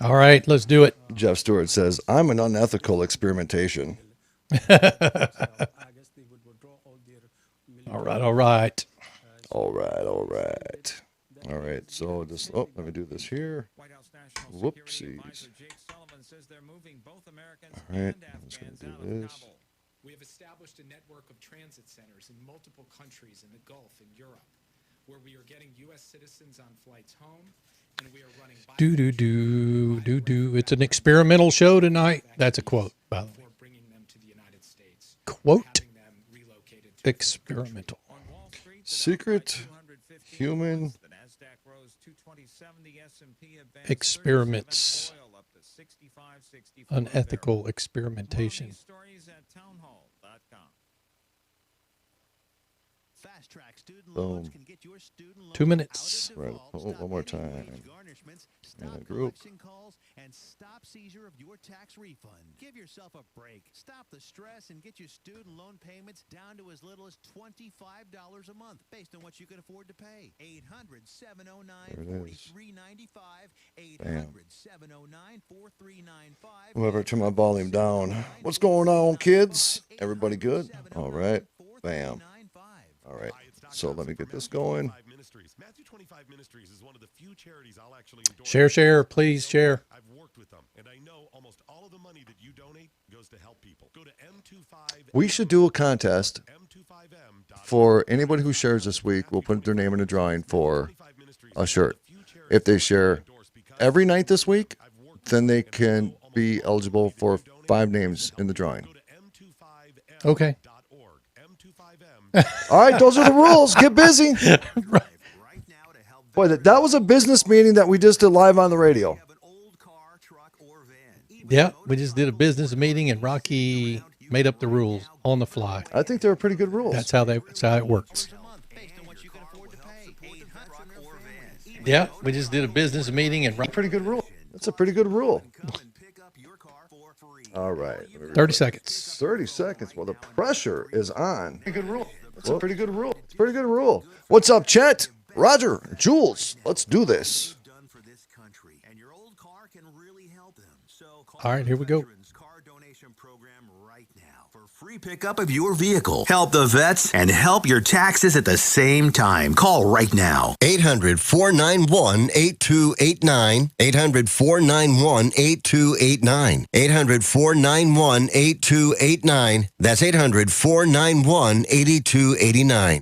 All right, let's do it. Jeff Stewart says, I'm an unethical experimentation. All right, all right. All right. All right, so just, let me do this here. Whoopsies. All right, I'm just going to do this. We have established a network of transit centers in multiple countries in the Gulf and Europe, where we are getting U.S. citizens on flights home, and we are running... Do. It's an experimental show tonight. That's a quote, by the way. Quote, experimental. Secret human experiments. Unethical experimentation. Boom. 2 minutes. Right. One more time. And a group. And stop seizure of your tax refund. Give yourself a break. Stop the stress and get your student loan payments down to as little as $25 a month based on what you can afford to pay. 800-709-4395. 800-709-4395. Whoever, turn my volume down. What's going on, kids? Everybody good? All right. Bam. All right. So let me get this going. Matthew 25 Ministries is one of the few charities I'll actually endorse. Share, please share. I've worked with them, and I know almost all of the money that you donate goes to help people. Go to M25. We should do a contest for anybody who shares this week. We'll put their name in a drawing for a shirt. If they share every night this week, then they can be eligible for 5 names in the drawing. Okay. All right, those are the rules. Get busy. Right. Boy, that was a business meeting that we just did live on the radio. Yeah, we just did a business meeting and Rocci made up the rules on the fly. I think they're pretty good rules. That's how it works. Yeah, we just did a business meeting and pretty good rule. That's a pretty good rule. All right. 30 seconds. 30 seconds. Well, the pressure is on. Pretty good rule. That's a pretty good rule. It's a pretty good rule. What's up, Chet? Roger, Jules, let's do this. All right, here we go. Free pickup of your vehicle. Help the vets and help your taxes at the same time. Call right now. 800-491-8289. 800-491-8289. 800-491-8289. That's 800-491-8289.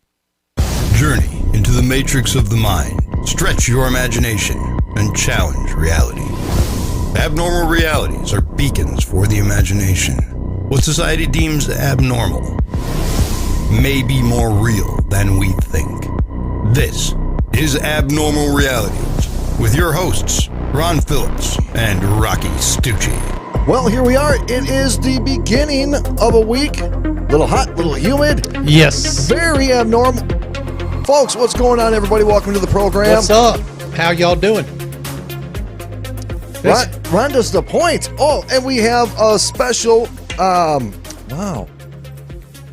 Journey into the matrix of the mind. Stretch your imagination and challenge reality. Abnormal realities are beacons for the imagination. What society deems abnormal may be more real than we think. This is Abnormal Realities with your hosts, Ron Phillips and Rocky Stucci. Well, here we are. It is the beginning of a week. Little hot, little humid. Yes. Very abnormal. Folks, what's going on, everybody? Welcome to the program. What's up? How y'all doing? Rhonda's the point. Oh, and we have a special... wow.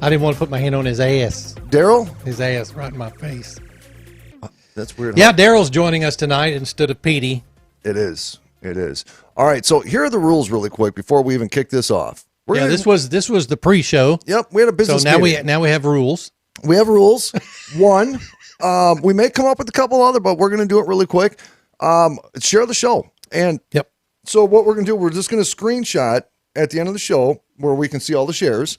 I didn't want to put my hand on his ass. Daryl? His ass right in my face. That's weird. Yeah, Daryl's joining us tonight instead of Petey. It is. All right, so here are the rules really quick before we even kick this off. This was the pre-show. Yep, we had a business meeting. So now we have rules. We have rules. One, we may come up with a couple other, but we're going to do it really quick. Share the show. And yep. So what we're going to do, we're just going to screenshot at the end of the show where we can see all the shares.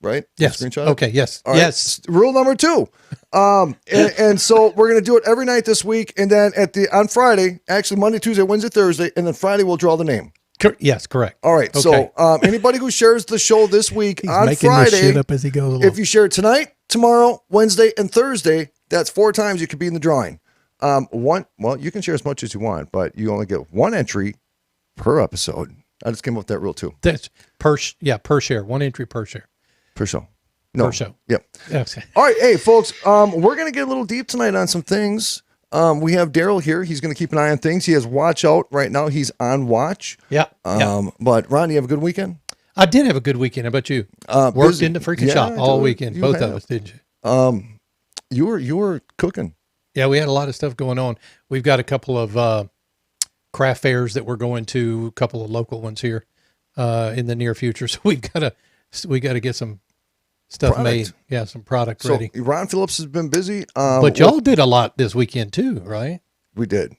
Right? Yes. Screenshot? Okay, yes. All right. Yes. Rule number 2. And so we're going to do it every night this week. And then on Friday, actually Monday, Tuesday, Wednesday, Thursday, and then Friday we'll draw the name. Yes, correct. All right. Okay. So anybody who shares the show this week He's on making Friday, this shit up as he goes along. if you share it tonight, tomorrow, Wednesday, and Thursday, that's 4 times you could be in the drawing. You can share as much as you want, but you only get 1 entry per episode. I just came up with that rule too. That's per share. 1 entry per share. Per show. No. Per show. Yep. Okay. All right. Hey, folks, we're going to get a little deep tonight on some things. We have Daryl here. He's going to keep an eye on things. He has watch out right now. He's on watch. Yeah. But Ron, you have a good weekend? I did have a good weekend. How about you? Worked Busy. in the freaking shop all weekend. Both of us, didn't you? You were cooking. Yeah, we had a lot of stuff going on. We've got a couple of craft fairs that we're going to, a couple of local ones here in the near future. So we got to get some stuff Product. made. Yeah, some product So ready. Ron Phillips has been busy. But y'all did a lot this weekend too, right? We did.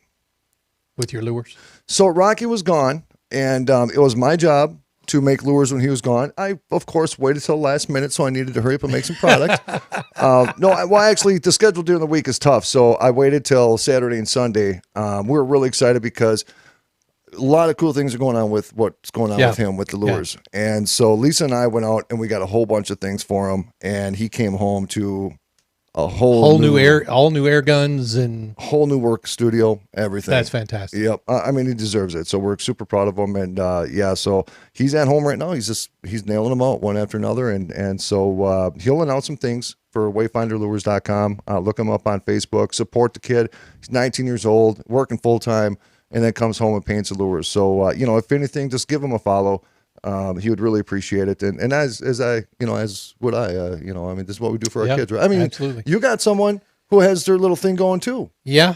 With your lures. So Rocky was gone, and it was my job to make lures when he was gone. I, of course, waited till the last minute, so I needed to hurry up and make some product. Actually, the schedule during the week is tough, so I waited till Saturday and Sunday. We were really excited because a lot of cool things are going on with what's going on with him with the lures. And so Lisa and I went out, and we got a whole bunch of things for him, and he came home to a whole new air guns and whole new work studio, everything. That's fantastic. Yep. I mean, he deserves it. So we're super proud of him. And so he's at home right now. He's nailing them out one after another. And so he'll announce some things for wayfinderlures.com. Look him up on Facebook. Support the kid. He's 19 years old, working full time, and then comes home and paints the lures. So, if anything, just give him a follow. He would really appreciate it. And as would I, this is what we do for our kids, right? I mean, absolutely. You got someone who has their little thing going too. Yeah.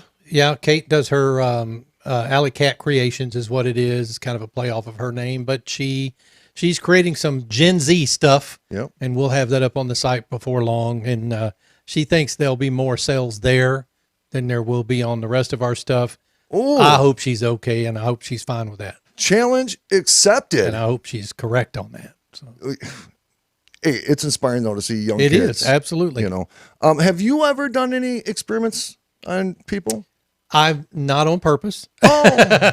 Kate does her, Alley Cat Creations is what it is. It's kind of a play off of her name, but she's creating some Gen Z stuff. Yep. And we'll have that up on the site before long. And, she thinks there'll be more sales there than there will be on the rest of our stuff. Ooh. I hope she's okay. And I hope she's fine with that. Challenge accepted. And I hope she's correct on that. So. Hey, it's inspiring though to see young It kids. is, absolutely. Have you ever done any experiments on people? I've not on purpose. Oh,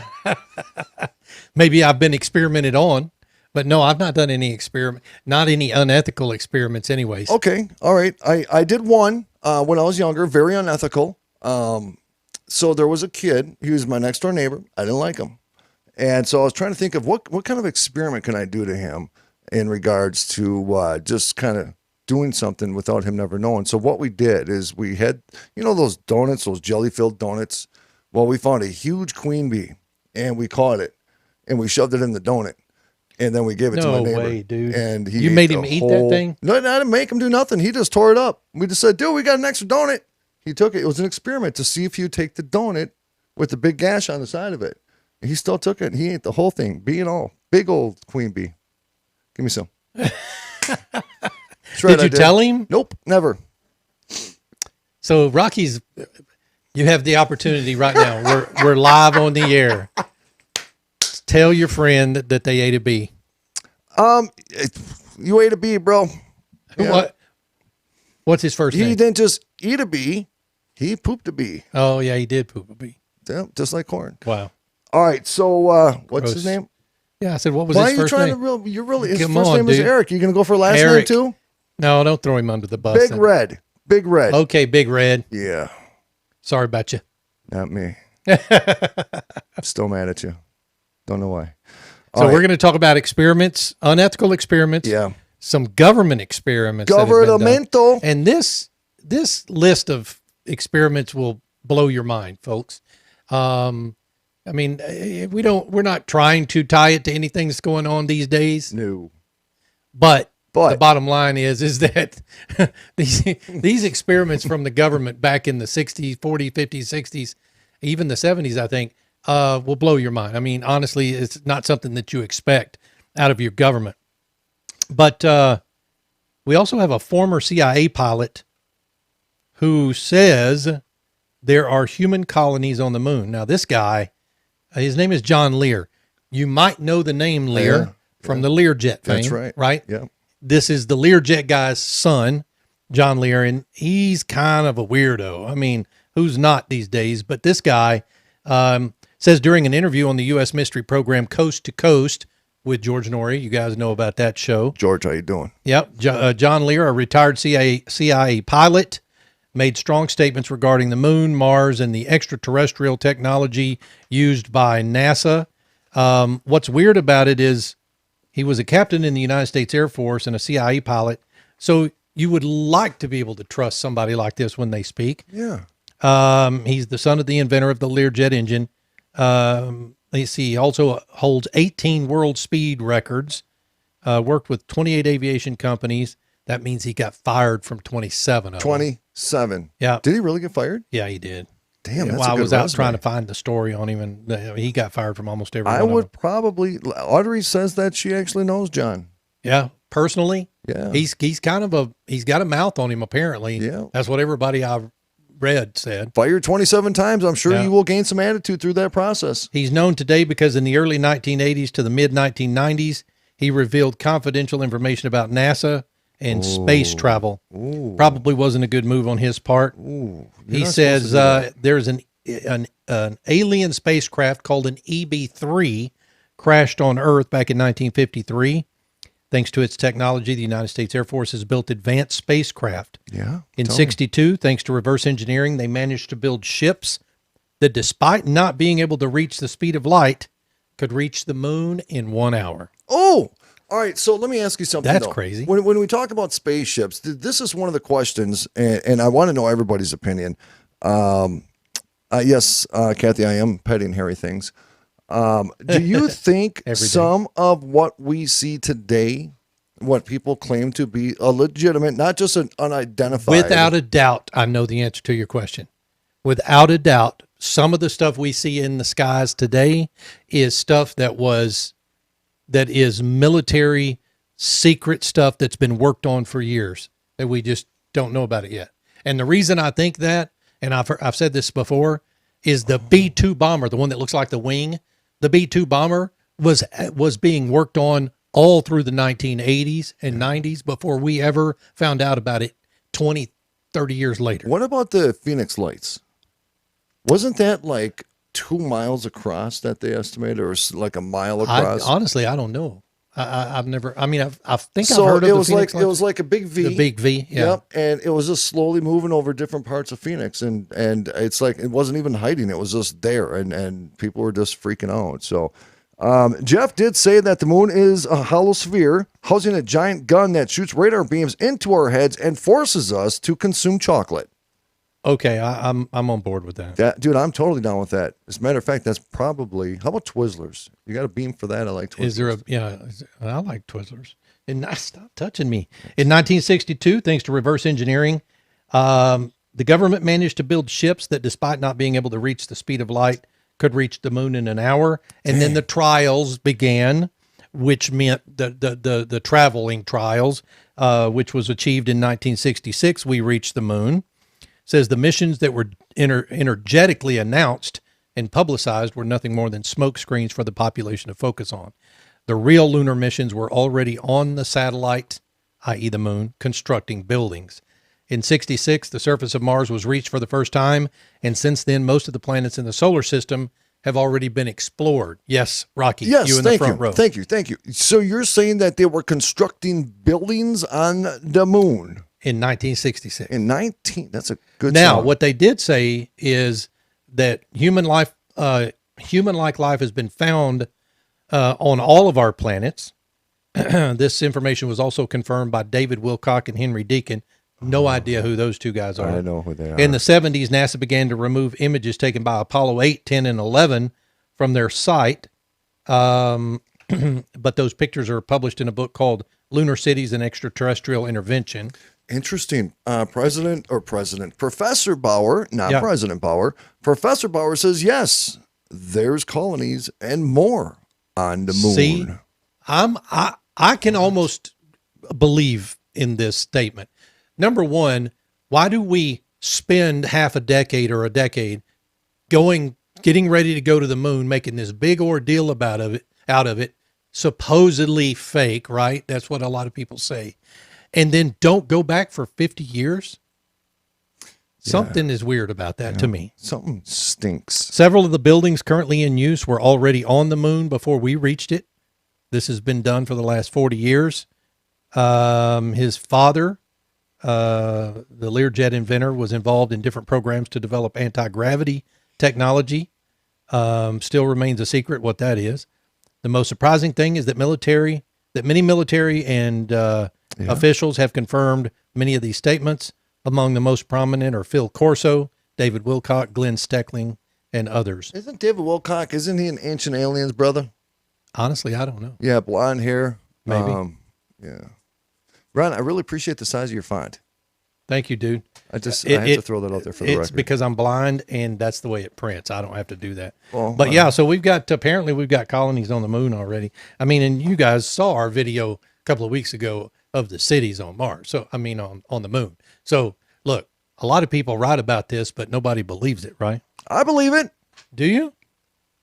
Maybe I've been experimented on, but no, I've not done any not any unethical experiments anyways. okay. All right. I did one when I was younger, very unethical. So there was a kid. He was my next door neighbor. I didn't like him. And so I was trying to think of what kind of experiment can I do to him in regards to just kind of doing something without him never knowing. So what we did is we had, those donuts, those jelly-filled donuts. Well, we found a huge queen bee, and we caught it, and we shoved it in the donut, and then we gave it to my neighbor. No way, dude. And he You made him eat that thing? No, I didn't make him do nothing. He just tore it up. We just said, dude, we got an extra donut. He took it. It was an experiment to see if you take the donut with the big gash on the side of it. He still took it. He ate the whole thing, bee and all. Big old queen bee. Give me some. Did you tell him? Nope, never. So Rocky's, you have the opportunity right now. We're live on the air. Tell your friend that they ate a bee. You ate a bee, bro. Yeah. What's his first name? He didn't just eat a bee. He pooped a bee. Oh yeah, he did poop a bee. Yeah, just like corn. Wow. All right, so what's Gross. his name? Yeah, I said, what was Why his are you first trying name? to you're really his Come first on, name is dude. Eric. You gonna go for a last Eric. name too? No, don't throw him under the bus. Big then. Red. Big Red. Okay, Big Red. Yeah. Sorry about you. Not me. Still mad at you. Don't know why. So we're going to talk about experiments, unethical experiments. Yeah. Some government experiments. that have been done. Governmental. And this list of experiments will blow your mind, folks. I mean, we're not trying to tie it to anything that's going on these days. No. But the bottom line is that these experiments from the government back in the 60s, 40s, 50s, 60s, even the 70s, I think, will blow your mind. I mean, honestly, it's not something that you expect out of your government. But we also have a former CIA pilot who says there are human colonies on the moon. Now, this guy, his name is John Lear. You might know the name Lear from the Learjet fame. That's right. Right? Yeah. This is the Learjet guy's son, John Lear, and he's kind of a weirdo. I mean, who's not these days? But this guy says during an interview on the U.S. mystery program Coast to Coast with George Norrie, you guys know about that show. George, how you doing? Yep. John Lear, a retired CIA pilot, made strong statements regarding the moon, Mars, and the extraterrestrial technology used by NASA. What's weird about it is he was a captain in the United States Air Force and a CIA pilot. So you would like to be able to trust somebody like this when they speak. Yeah. He's the son of the inventor of the Learjet engine. Let's see, he also holds 18 world speed records, worked with 28 aviation companies. That means he got fired from 27 of them. 27. Yeah. Did he really get fired? Yeah, he did. Damn, that's Well, a I good was out resume. trying to find the story on him, and he got fired from almost every I one of would them. probably. Audrey says that she actually knows John. Yeah, personally, Yeah. he's he's got a mouth on him apparently. Yeah. That's what everybody I read said. Fired 27 times. I'm sure Yeah. you will gain some attitude through that process. He's known today because in the early 1980s to the mid 1990s, he revealed confidential information about NASA and space travel. Ooh. Probably wasn't a good move on his part. Ooh, He says there's an alien spacecraft called an EB-3 crashed on Earth back in 1953. Thanks to its technology, the United States Air Force has built advanced spacecraft. Yeah. In tell me. 62, thanks to reverse engineering, they managed to build ships that, despite not being able to reach the speed of light, could reach the moon in 1 hour. Oh, all right. So let me ask you something. That's though. crazy. When we talk about spaceships, this is one of the questions, and I want to know everybody's opinion. Yes, Kathy, I am petting hairy things. Do you think Every day. some of what we see today, what people claim to be a legitimate, not just an unidentified, Without a doubt, I know the answer to your question. Without a doubt, some of the stuff we see in the skies today is stuff that is military secret stuff that's been worked on for years that we just don't know about it yet. And the reason I think that, and I've said this before, is the B-2 bomber, the one that looks like the wing. The B-2 bomber was being worked on all through the 1980s and 90s before we ever found out about it 20, 30 years later. What about the Phoenix Lights? Wasn't that like 2 miles across that they estimated, or like a mile across? Honestly, I don't know. I've never. I mean, I think So I've heard it of was the Phoenix like it was like a big V. the big V. Yeah. Yep, and it was just slowly moving over different parts of Phoenix, and it's like it wasn't even hiding; it was just there, and people were just freaking out. So, Jeff did say that the moon is a hollow sphere housing a giant gun that shoots radar beams into our heads and forces us to consume chocolate. Okay, I'm on board with that. That dude, I'm totally down with that. As a matter of fact, that's probably how about Twizzlers? You got a beam for that? I like Twizzlers. Is there I like Twizzlers. And stop touching me. In 1962, thanks to reverse engineering, the government managed to build ships that, despite not being able to reach the speed of light, could reach the moon in an hour. And then the trials began, which meant the traveling trials, which was achieved in 1966. We reached the moon. Says the missions that were energetically announced and publicized were nothing more than smoke screens for the population to focus on. The real lunar missions were already on the satellite, i.e. the moon, constructing buildings. In 66, the surface of Mars was reached for the first time, and since then, most of the planets in the solar system have already been explored. Yes, Rocky, Yes, you in the thank front you. row. Thank you. So you're saying that they were constructing buildings on the moon In 1966. in 19? That's a good. Now, song. what they did say is that human-like life has been found on all of our planets. This information was also confirmed by David Wilcock and Henry Deacon. No idea who those two guys are. I know who they are. In the 70s, NASA began to remove images taken by Apollo 8, 10, and 11 from their site. But those pictures are published in a book called Lunar Cities and Extraterrestrial Intervention. Interesting. Professor Bauer, not Yeah. President Bauer. Professor Bauer says, yes, there's colonies and more on the moon. See, I can almost believe in this statement. Number one, why do we spend half a decade or a decade getting ready to go to the moon, making this big ordeal out of it, supposedly fake, right? That's what a lot of people say. And then don't go back for 50 years? Something is weird about that to me. Something stinks. Several of the buildings currently in use were already on the moon before we reached it. This has been done for the last 40 years. His father, the Learjet inventor, was involved in different programs to develop anti-gravity technology. Still remains a secret what that is. The most surprising thing is that many military and officials have confirmed many of these statements. Among the most prominent are Phil Corso, David Wilcock, Glenn Steckling, and others. Isn't David Wilcock, isn't he an Ancient Aliens brother? Honestly, I don't know. Yeah, blonde hair. Maybe. Yeah. Ron, I really appreciate the size of your font. Thank you, dude. I have to throw that out there for the record. It's because I'm blind, and that's the way it prints. I don't have to do that. Well, but yeah, so we've got colonies on the moon already. I mean, and you guys saw our video a couple of weeks ago of the cities on Mars. So I mean, on the moon. So look, a lot of people write about this, but nobody believes it, right? I believe it. Do you?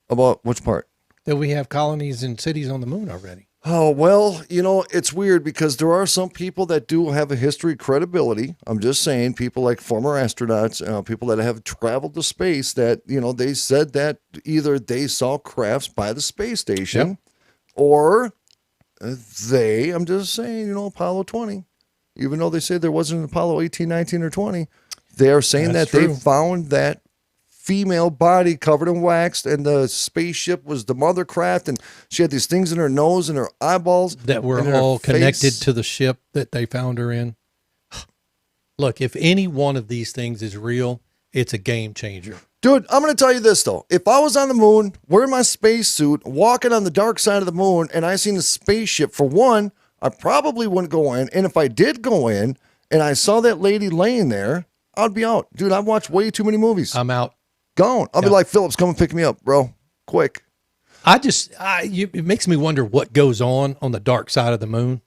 About which part? That we have colonies and cities on the moon already. Oh, well, it's weird because there are some people that do have a history of credibility. I'm just saying, people like former astronauts, people that have traveled to space that, they said that either they saw crafts by the space station or I'm just saying, Apollo 20, even though they say there wasn't an Apollo 18, 19, or 20, they are saying That's that true. they found that female body covered in wax, and the spaceship was the mother craft, and she had these things in her nose and her eyeballs that were and her all connected face. to the ship that they found her in. Look, if any one of these things is real, it's a game changer. Dude, I'm going to tell you this, though. If I was on the moon, wearing my spacesuit, walking on the dark side of the moon, and I seen a spaceship, for one, I probably wouldn't go in. And if I did go in and I saw that lady laying there, I'd be out. Dude, I've watched way too many movies. I'm out. Gone. I'll be like, Phillips, come and pick me up, bro. Quick. It makes me wonder what goes on the dark side of the moon.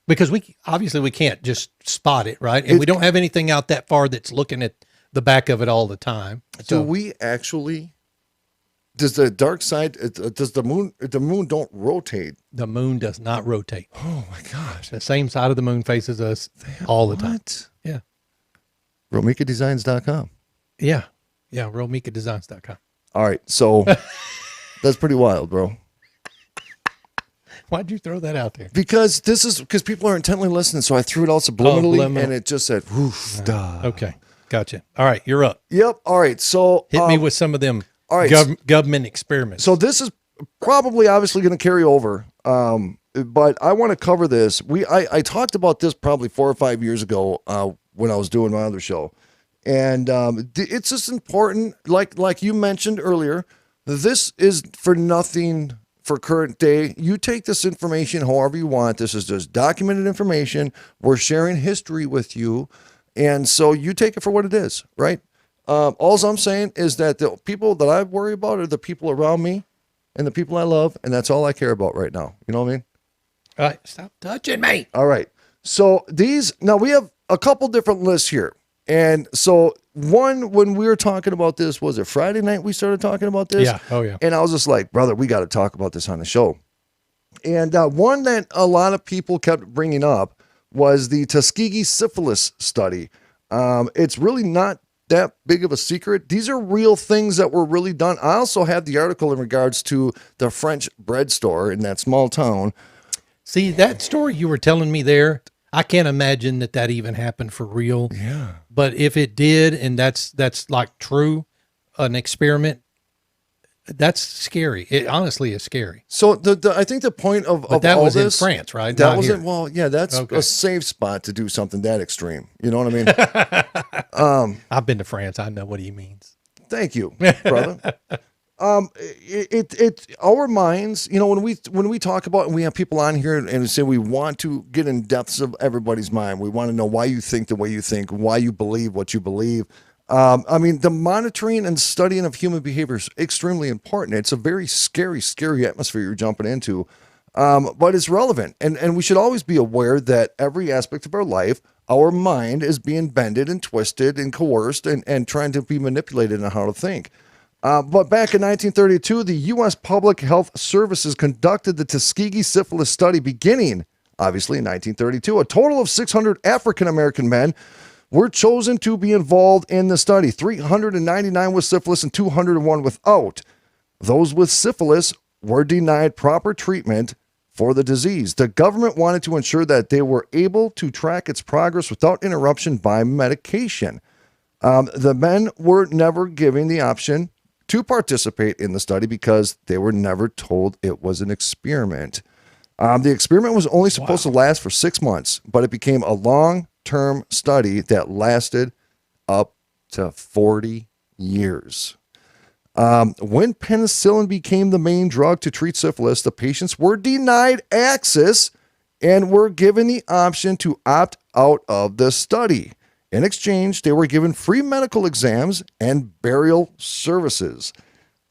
Because we can't just spot it, right? And we don't have anything out that far that's looking at the back of it all the time. So do we actually, does the dark side, does the moon don't rotate? The moon does not rotate. Oh my gosh. The same side of the moon faces us all the time. Yeah. RomikaDesigns.com. Yeah. Yeah. RomikaDesigns.com. All right. So that's pretty wild, bro. Why'd you throw that out there? Because people are intently listening. So I threw it out subliminally and it just said, woof, duh. Okay. Gotcha. All right. You're up. Yep. All right. So hit me with some of them government experiments. So this is probably obviously going to carry over. But I want to cover this. I talked about this probably 4 or 5 years ago when I was doing my other show. And it's just important, like you mentioned earlier, this is for nothing for current day. You take this information however you want. This is just documented information. We're sharing history with you. And so you take it for what it is, right? All I'm saying is that the people that I worry about are the people around me and the people I love. And that's all I care about right now. You know what I mean? All right. Stop touching me. All right. So now we have a couple different lists here. And so when we were talking about this, was it Friday night we started talking about this? Yeah. Oh, yeah. And I was just like, brother, we got to talk about this on the show. And one that a lot of people kept bringing up was the Tuskegee syphilis study. It's really not that big of a secret. These are real things that were really done. I also have the article in regards to the French bread store in that small town. See, that story you were telling me there, I can't imagine that even happened for real. Yeah. But if it did, and that's like true, an experiment, that's scary. It honestly is scary. So I think the point of that all was this, in France, right? That Not was here. it. Well, yeah, that's Okay. a safe spot to do something that extreme. You know what I mean? I've been to France. I know what he means. Thank you, brother. Our minds, when we talk about, and we have people on here and say we want to get in depths of everybody's mind. We want to know why you think the way you think, why you believe what you believe. The monitoring and studying of human behavior is extremely important. It's a very scary, scary atmosphere you're jumping into, but it's relevant. And we should always be aware that every aspect of our life, our mind is being bended and twisted and coerced and trying to be manipulated in how to think. But back in 1932, the U.S. Public Health Services conducted the Tuskegee syphilis study beginning, obviously, in 1932. A total of 600 African-American men were chosen to be involved in the study. 399 with syphilis and 201 without. Those with syphilis were denied proper treatment for the disease. The government wanted to ensure that they were able to track its progress without interruption by medication. The men were never given the option to participate in the study because they were never told it was an experiment. The experiment was only supposed to last for 6 months, but it became a long-term study that lasted up to 40 years. When penicillin became the main drug to treat syphilis, the patients were denied access and were given the option to opt out of the study. In exchange, they were given free medical exams and burial services.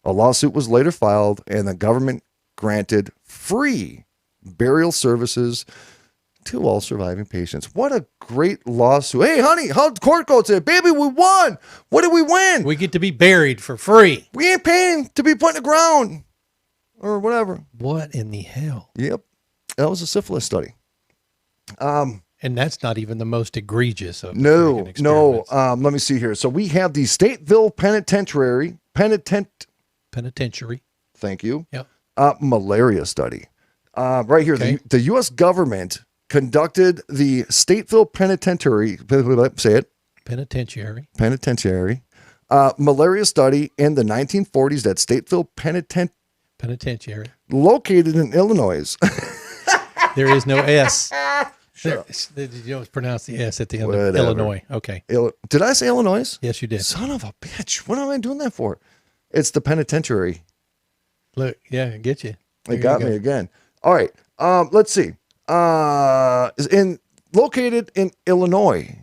A lawsuit was later filed, and the government granted free burial services to all surviving patients. What a great lawsuit. Hey, honey, how'd court go today? Baby, we won. What did we win? We get to be buried for free. We ain't paying to be put in the ground or whatever. What in the hell? Yep. That was a syphilis study. And that's not even the most egregious of the No. freaking experiments. Let me see here. So we have the Stateville Penitentiary. Penitentiary. Thank you. Yep. Malaria study. Right here, Okay. the U.S. government conducted the Stateville Penitentiary. Say it. Penitentiary. Malaria study in the 1940s at Stateville Penitentiary. located in Illinois. There is no S. You don't pronounce the S at the end Whatever. of Illinois. Okay. Did I say Illinois? Yes, you did. Son of a bitch. What am I doing that for? It's the penitentiary. Look, yeah, I get you. It got me again. All right. Let's see. Located in Illinois.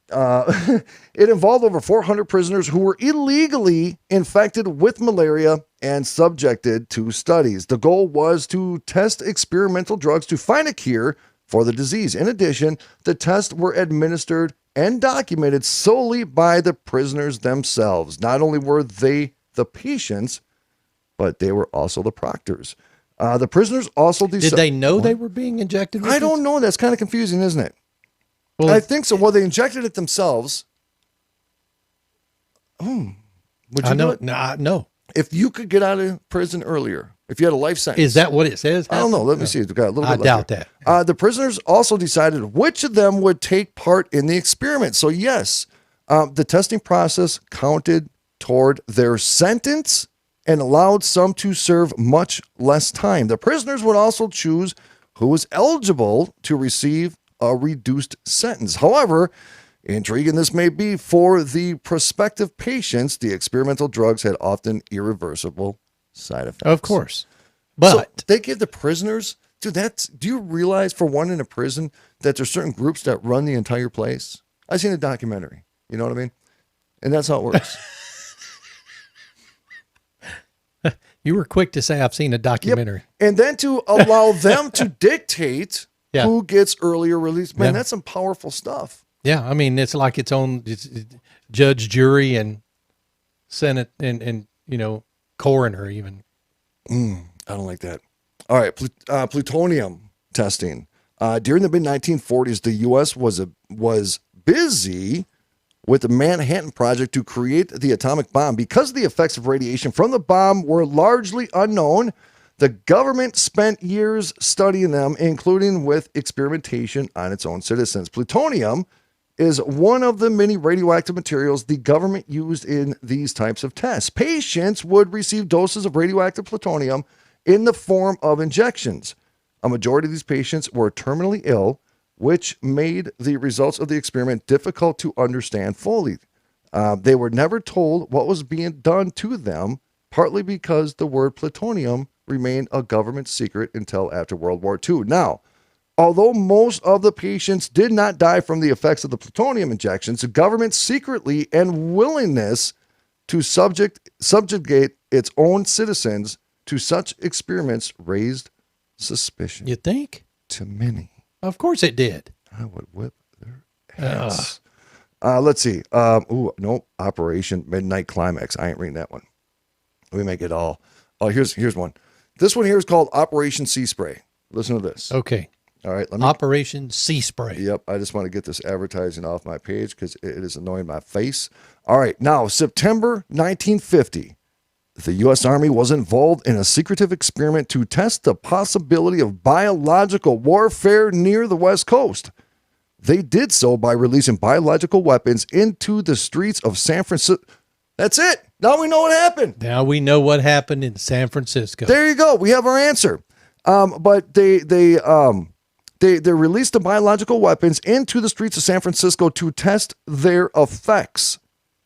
It involved over 400 prisoners who were illegally infected with malaria and subjected to studies. The goal was to test experimental drugs to find a cure for the disease. In addition, the tests were administered and documented solely by the prisoners themselves. Not only were they the patients, but they were also the proctors. The prisoners also Did they know they were being injected with I don't know. That's kind of confusing, isn't it? Well, I think so. Well, they injected it themselves. Would you I know. do it? No. If you could get out of prison earlier, if you had a life sentence. Is that what it says? I don't know. Let me see. It's got a little I bit doubt left that. here. The prisoners also decided which of them would take part in the experiment. So, yes, the testing process counted toward their sentence and allowed some to serve much less time. The prisoners would also choose who was eligible to receive a reduced sentence. However, intriguing this may be, for the prospective patients, the experimental drugs had often irreversible side effects. Of course. But So they give the prisoners, dude, do you realize, for one in a prison, that there's certain groups that run the entire place? I've seen a documentary, you know what I mean? And that's how it works. you were quick to say I've seen a documentary. And then to allow them to dictate Yeah. who gets earlier release. Man, Yeah. that's some powerful stuff. Yeah, I mean, it's like its own judge, jury, and Senate, and coroner even. I don't like that. All right, plutonium testing. During the mid-1940s, the U.S. was busy with the Manhattan Project to create the atomic bomb. Because the effects of radiation from the bomb were largely unknown, the government spent years studying them, including with experimentation on its own citizens. Plutonium is one of the many radioactive materials the government used in these types of tests. Patients would receive doses of radioactive plutonium in the form of injections. A majority of these patients were terminally ill, which made the results of the experiment difficult to understand fully. They were never told what was being done to them, partly because the word plutonium remained a government secret until after World War II. Now, although most of the patients did not die from the effects of the plutonium injections, the government secretly and willingness to subjugate its own citizens to such experiments raised suspicion You think? to many. Of course it did. I would whip their heads. Let's see. Operation Midnight Climax. I ain't reading that one. We make it all. Oh, here's one. This one here is called Operation Sea Spray. Listen to this. Okay. All right. Operation Sea Spray. Yep. I just want to get this advertising off my page because it is annoying my face. All right. Now, September 1950, the U.S. Army was involved in a secretive experiment to test the possibility of biological warfare near the West Coast. They did so by releasing biological weapons into the streets of San Francisco. That's it. Now we know what happened. Now we know what happened in San Francisco. There you go. We have our answer. But they released the biological weapons into the streets of San Francisco to test their effects.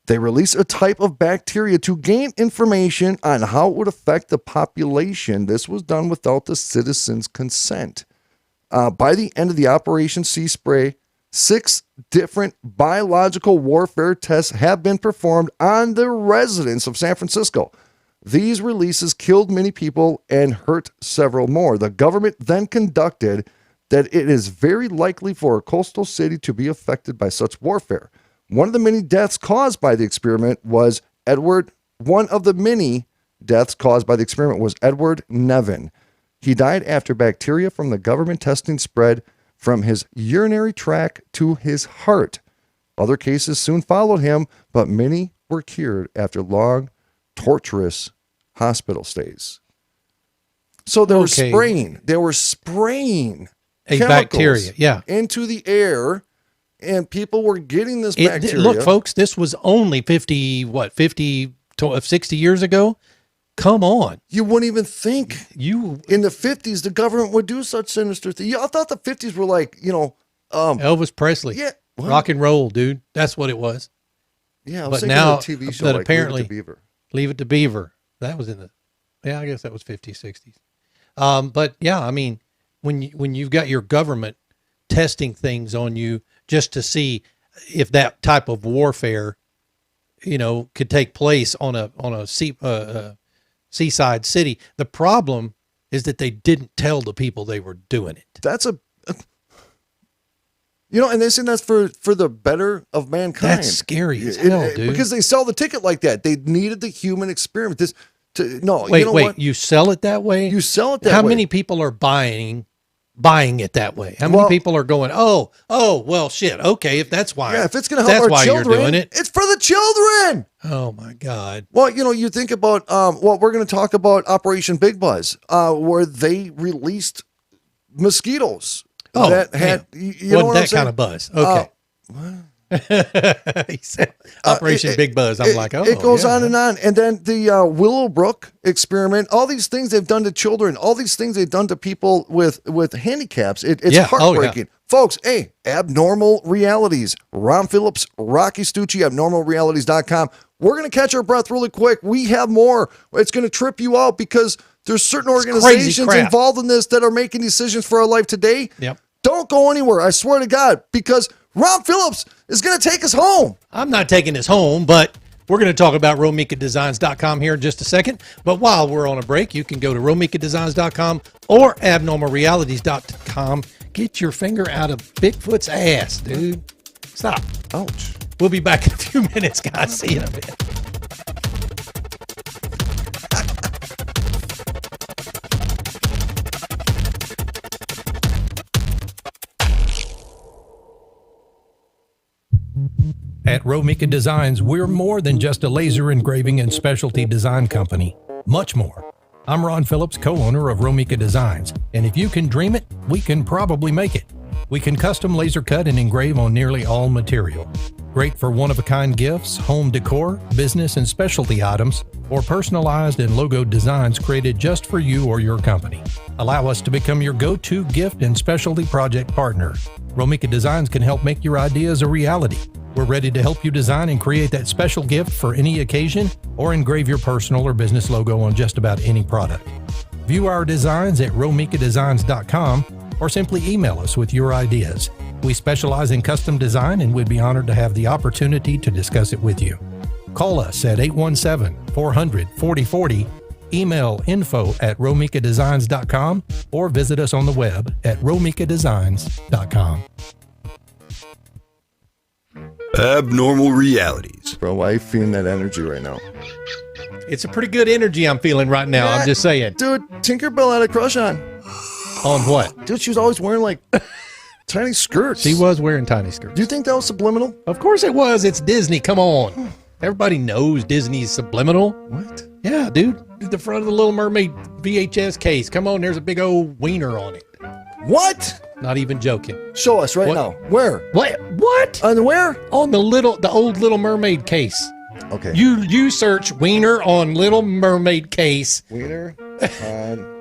They released a type of bacteria to gain information on how it would affect the population. This was done without the citizens' consent. By the end of the Operation Sea Spray, 6 different biological warfare tests have been performed on the residents of San Francisco. These releases killed many people and hurt several more. The government then conducted that it is very likely for a coastal city to be affected by such warfare. One of the many deaths caused by the experiment was Edward Nevin. He died after bacteria from the government testing spread from his urinary tract to his heart. Other cases soon followed him, but many were cured after long, torturous hospital stays. So they were spraying. They were spraying a bacteria, into the air, and people were getting this bacteria. Look, folks, this was only 60 years ago. Come on. You wouldn't even think in the 50s the government would do such sinister things. I thought the 50s were like, Elvis Presley. Yeah. What? Rock and roll, dude. That's what it was. Yeah, I was but thinking now, of a TV show but like apparently, Leave It to Beaver. Leave It to Beaver. That was I guess that was 50s, 60s. But yeah, I mean, when you've got your government testing things on you just to see if that type of warfare, could take place on a seaside city. The problem is that they didn't tell the people they were doing it. That's and they say that's for the better of mankind. That's scary as hell, dude. Because they sell the ticket like that. They needed the human experiment. Wait, you sell it that way? You sell it that way. How many people are buying it that way? How many people are going, oh, well, shit. Okay, if that's why. Yeah, if it's going to help our children, you're doing it. It's for the children. Oh my God. Well, you think about we're going to talk about Operation Big Buzz, where they released mosquitoes that had wasn't that kind of buzz. Okay. He said Operation Big Buzz. I'm like, it goes on and on. And then the Willowbrook experiment, all these things they've done to children, all these things they've done to people with handicaps. It's heartbreaking. Folks, Abnormal Realities. Ron Phillips, Rocci Stucci, abnormalrealities.com. We're going to catch our breath really quick. We have more. It's going to trip you out because there's certain organizations involved in this that are making decisions for our life today. Yep. Don't go anywhere. I swear to God, because Ron Phillips is going to take us home. I'm not taking us home, but we're going to talk about romikadesigns.com here in just a second. But while we're on a break, you can go to romikadesigns.com or abnormalrealities.com. Get your finger out of Bigfoot's ass, dude. Stop. Ouch. We'll be back in a few minutes, guys. See you in a bit. At Romika Designs, we're more than just a laser engraving and specialty design company. Much more. I'm Ron Phillips, co-owner of Romika Designs, and if you can dream it, we can probably make it. We can custom laser cut and engrave on nearly all material. Great for one-of-a-kind gifts, home decor, business and specialty items, or personalized and logo designs created just for you or your company. Allow us to become your go-to gift and specialty project partner. Romika Designs can help make your ideas a reality. We're ready to help you design and create that special gift for any occasion or engrave your personal or business logo on just about any product. View our designs at romikadesigns.com or simply email us with your ideas. We specialize in custom design and we'd be honored to have the opportunity to discuss it with you. Call us at 817-400-4040, email info@romikadesigns.com, or visit us on the web at romikadesigns.com. Abnormal Realities. Bro, why are you feeling that energy right now? It's a pretty good energy I'm feeling right now. I'm just saying. Dude, Tinkerbell had a crush on. On what? Dude, she was always wearing like tiny skirts. She was wearing tiny skirts. Do you think that was subliminal? Of course it was. It's Disney. Come on. Everybody knows Disney's subliminal. What? Yeah, dude. The front of the Little Mermaid VHS case. Come on, there's a big old wiener on it. What? Not even joking. Show us right now. Where? What? On where? On the old Little Mermaid case. Okay. You search wiener on Little Mermaid case. Wiener on.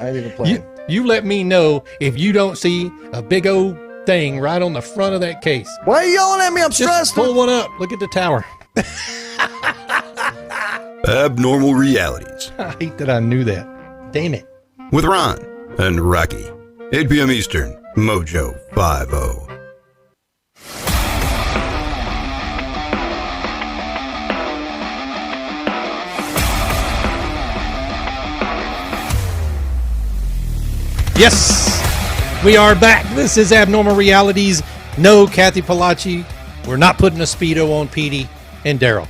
I ain't even playing. You let me know if you don't see a big old thing right on the front of that case. Why are you yelling at me? I'm stressed. Just pull one up. Look at the tower. Abnormal Realities. I hate that I knew that. Damn it. With Ron and Rocky. 8 p.m. Eastern, Mojo 50. Yes, we are back. This is Abnormal Realities. No, Kathy Palacci. We're not putting a Speedo on Petey and Daryl.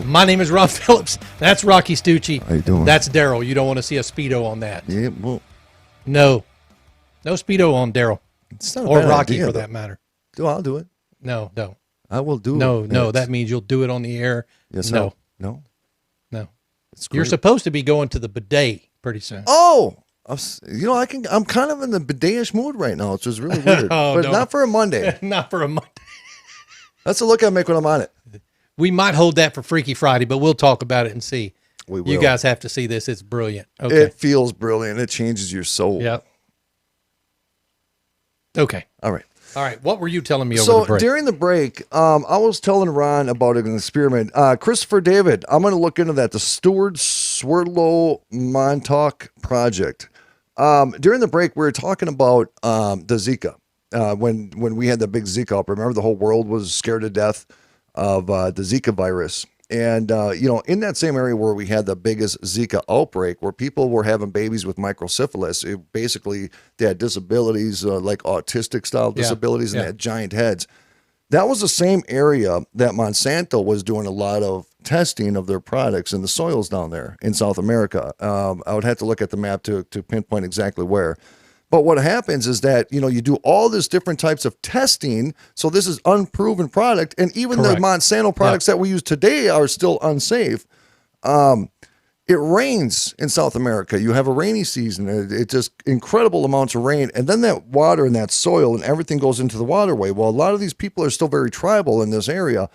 My name is Rob Phillips. That's Rocky Stucci. How you doing? That's Daryl. You don't want to see a Speedo on that. Yeah, well, No Speedo on Daryl. it's not a Or bad Rocky, idea, for but- that matter. I'll do it. No, don't. I will do No, it. no. Yes. That means you'll do it on the air. Yes, No, no. no. It's You're great. supposed to be going to the bidet pretty soon. Oh, I'm kind of in the bidet-ish mood right now, which is really weird. Oh, but no. not for a Monday. Not for a month. That's the look I make when I'm on it. We might hold that for Freaky Friday, but we'll talk about it and see. We will. You guys have to see this. It's brilliant. Okay. It feels brilliant. It changes your soul. Yep. Okay. All right. All right. What were you telling me over So the break? during the break, I was telling Ron about an experiment. Christopher David, I'm going to look into that. The Stewart Swerdlow Montauk Project. During the break, we were talking about the Zika. When we had the big Zika up, remember the whole world was scared to death of the Zika virus. And, in that same area where we had the biggest Zika outbreak, where people were having babies with microsyphilis, basically they had disabilities like autistic style disabilities and they had giant heads. That was the same area that Monsanto was doing a lot of testing of their products in the soils down there in South America. I would have to look at the map to pinpoint exactly where. But what happens is that, you do all this different types of testing. So this is unproven product. And even Correct. the Monsanto products that we use today are still unsafe. It rains in South America. You have a rainy season. It's just incredible amounts of rain. And then that water and that soil and everything goes into the waterway. Well, a lot of these people are still very tribal in this area.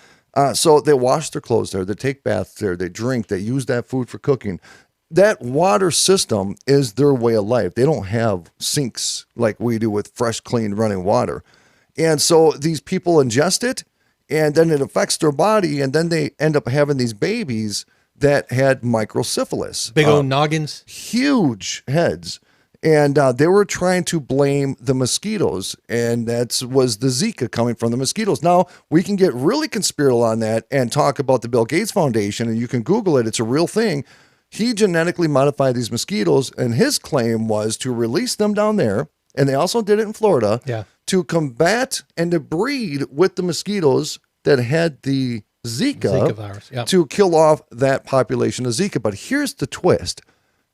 So they wash their clothes there. They take baths there. They drink. They use that food for cooking. That water system is their way of life. They don't have sinks like we do with fresh, clean running water. And so these people ingest it, and then it affects their body, and then they end up having these babies that had microsyphilis. Big old noggins. Huge heads. And they were trying to blame the mosquitoes, and that was the Zika coming from the mosquitoes. Now, we can get really conspiratorial on that and talk about the Bill Gates Foundation, and you can Google it. It's a real thing. He genetically modified these mosquitoes, and his claim was to release them down there, and they also did it in Florida, to combat and to breed with the mosquitoes that had the Zika virus, to kill off that population of Zika. But here's the twist.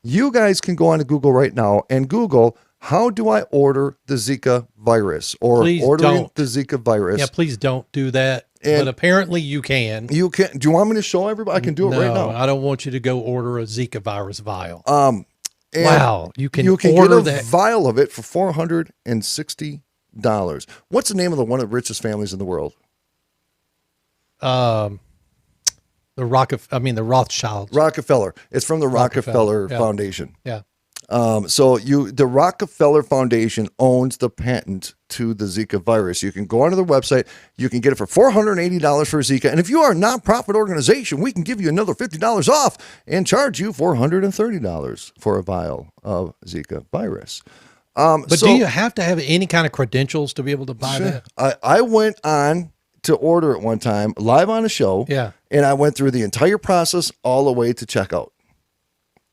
You guys can go on to Google right now and Google, how do I order the Zika virus? Or Please ordering don't. the Zika virus. Yeah, please don't do that. And- but apparently you can. You can. Do you want me to show everybody? I can do it right now. I don't want you to go order a Zika virus vial. And wow, you can get order a that. vial of it for $460. What's the name of one of the richest families in the world? The Rothschilds. Rockefeller. It's from the Rockefeller yeah. Foundation. Yeah. The Rockefeller Foundation owns the patent to the Zika virus. You can go onto their website. You can get it for $480 for Zika. And if you are a nonprofit organization, we can give you another $50 off and charge you $430 for a vial of Zika virus. But do you have to have any kind of credentials to be able to buy that? I went on to order it one time live on a show. Yeah. And I went through the entire process all the way to checkout.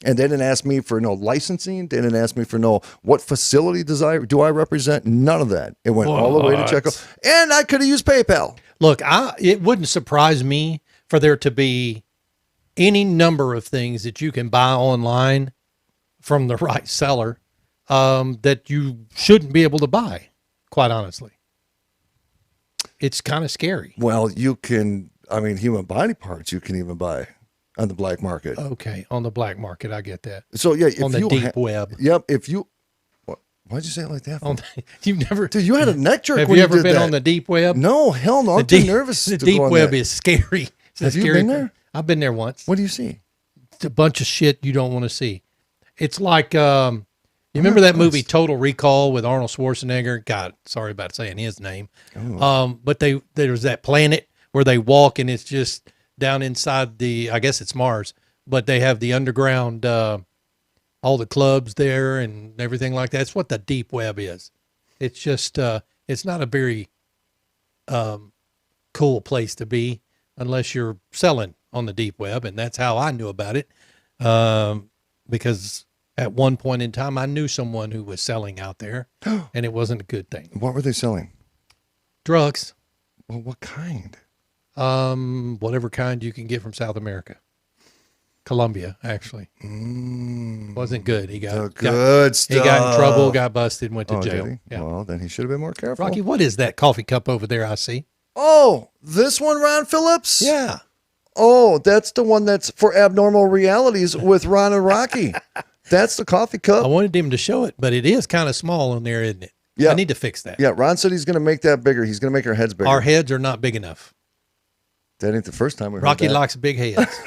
And they didn't ask me for no licensing. They didn't ask me for no what facility do I represent. None of that. It went all the way to checkout. And I could have used PayPal. Look, it wouldn't surprise me for there to be any number of things that you can buy online from the right seller that you shouldn't be able to buy, quite honestly. It's kind of scary. Well, you can, human body parts you can even buy on the black market. Okay, on the black market, I get that. So, yeah. If on the you deep web. Yep. If you, why'd you say it like that? You've never. Dude, you had a neck jerk Have when you you ever did been that. on the deep web? No, hell no. I'm too nervous The to deep go on web that. is scary. Have you been there? I've been there once. What do you see? It's a bunch of shit you don't want to see. It's like, you remember that movie Total Recall with Arnold Schwarzenegger? God, sorry about saying his name. Oh. But there's that planet where they walk and it's just down inside I guess it's Mars, but they have the underground, all the clubs there and everything like that. It's what the deep web is. It's just it's not a very cool place to be unless you're selling on the deep web, and that's how I knew about it. Because at one point in time, I knew someone who was selling out there, and it wasn't a good thing. What were they selling? Drugs. Well, what kind? Whatever kind you can get from South America. Colombia, actually. Wasn't good. He got good stuff. He got in trouble, got busted, and went to jail. Did he? Yeah. Well, then he should have been more careful. Rocky, what is that coffee cup over there I see? Oh, this one, Ron Phillips? Yeah. Oh, that's the one that's for Abnormal Realities with Ron and Rocky. That's the coffee cup. I wanted him to show it, but it is kind of small in there, isn't it? Yeah. I need to fix that. Yeah, Ron said he's going to make that bigger. He's going to make our heads bigger. Our heads are not big enough. That ain't the first time we heard Rocky that. likes big heads.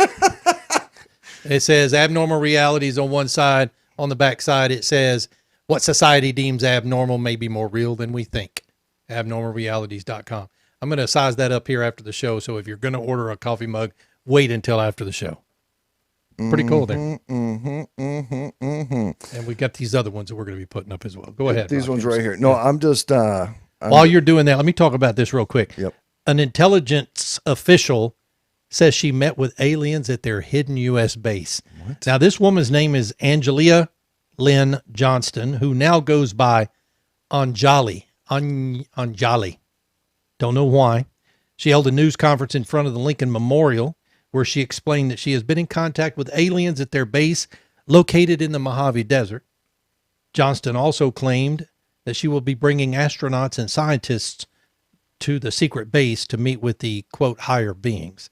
It says Abnormal Realities on one side. On the back side, it says what society deems abnormal may be more real than we think. Abnormalrealities.com. I'm going to size that up here after the show. So if you're going to order a coffee mug, wait until after the show. Pretty cool there. And we got these other ones that we're going to be putting up as well. Go ahead. These Rocky. ones right here. No, I'm just... While you're doing that, let me talk about this real quick. Yep. An intelligence official says she met with aliens at their hidden U.S. base. What? Now, this woman's name is Angelia Lynn Johnston, who now goes by Anjali. Anjali. Don't know why. She held a news conference in front of the Lincoln Memorial where she explained that she has been in contact with aliens at their base located in the Mojave Desert. Johnston also claimed that she will be bringing astronauts and scientists to the secret base to meet with the, quote, higher beings.